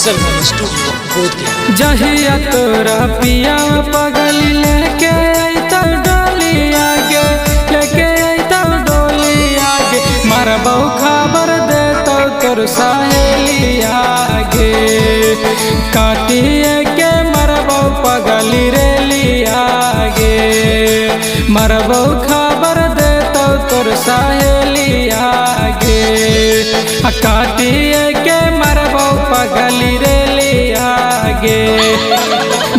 Afzal Khan studio Bodhgaya. जहिया तोरा पिया पगल लेके अइता डोली आगे, लेके अइता डोली आगे, मरबौ खबर देतौ तोर सहेली आगे, काटिए के मरबौ पगली रेली आगे, मरबौ खबर देतौ तोर सहेली आगे, काटिए के मरबौ पगली रेली आगे।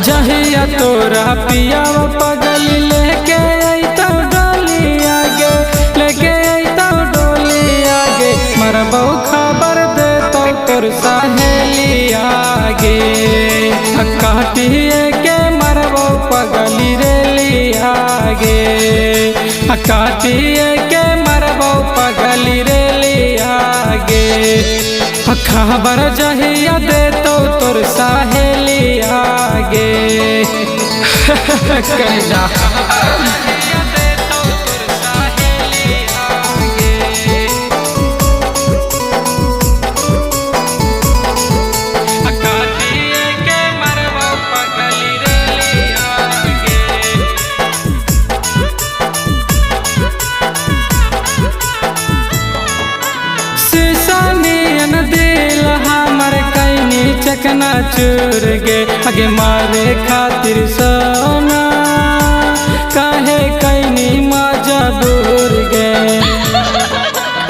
जहिया तोरा पिया पगली लेके अइता डोली आगे, लेके अइता डोली आगे, मरबौ खबर देतौ तोर सहेली आगे, काटिए के मरबौ पगली रेली आगे, काटिए के मरबौ पगली रेली आगे, खबर जहिया देतौ तोर सहेली आगे। कहना चकना चूर गे आगे मारे खातिर सोना, काहे कैनी मजबूर गे,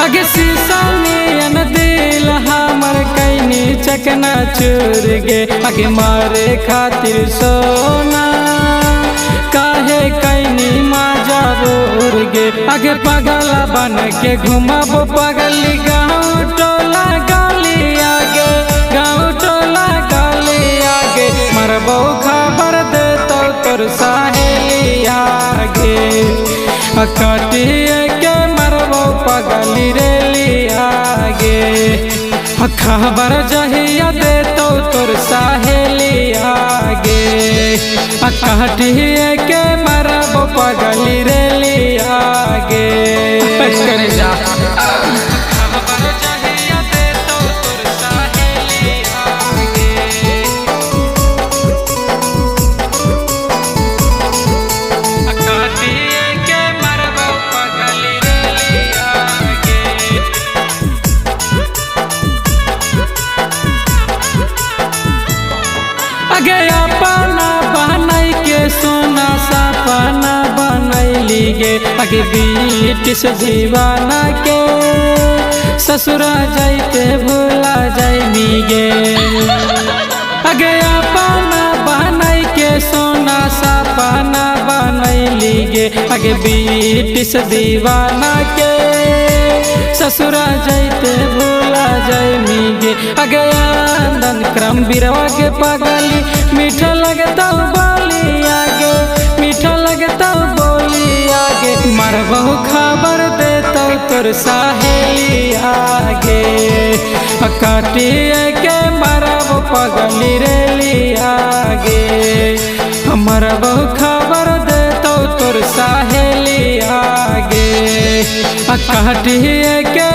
आगे शीशा नियन दिल हमर कैनी चकना चूर गे, आगे मारे खातिर सोना, काहे कैनी मजबूर गे, आगे पगला बन के घुमाबो पगली गाँव टोला गली आगे, गाँव टोला गली आगे, मरबौ खबर देतौ तोर सहेली आगे, काटिए के मरबौ पगली रेली आगे, खबर जहिया देतौ तोर सहेली आगे, काटिए के मरबौ पगली रेली आगे। करे जा आगे अपना बनाई के सोना सपना बनैली गे, आगे बीट से दीवाना के ससुरा जाइते भूला जाइनी गे, आगे अपना बनाई के सोना सपना बनैली गे, आगे बीट से दीवाना के ससुरा जाइते भूला जाइनी गे, आगे आनंद क्रम बिरवा के पगली मीठा लगता बोली आगे, मीठा लगता बोली आगे, मरबौ खबर देतौ तोर सहेली आगे, काटिए के मरबौ पगली रेली आगे, मरबौ खबर देतौ तोर सहेली आगे, काटिए के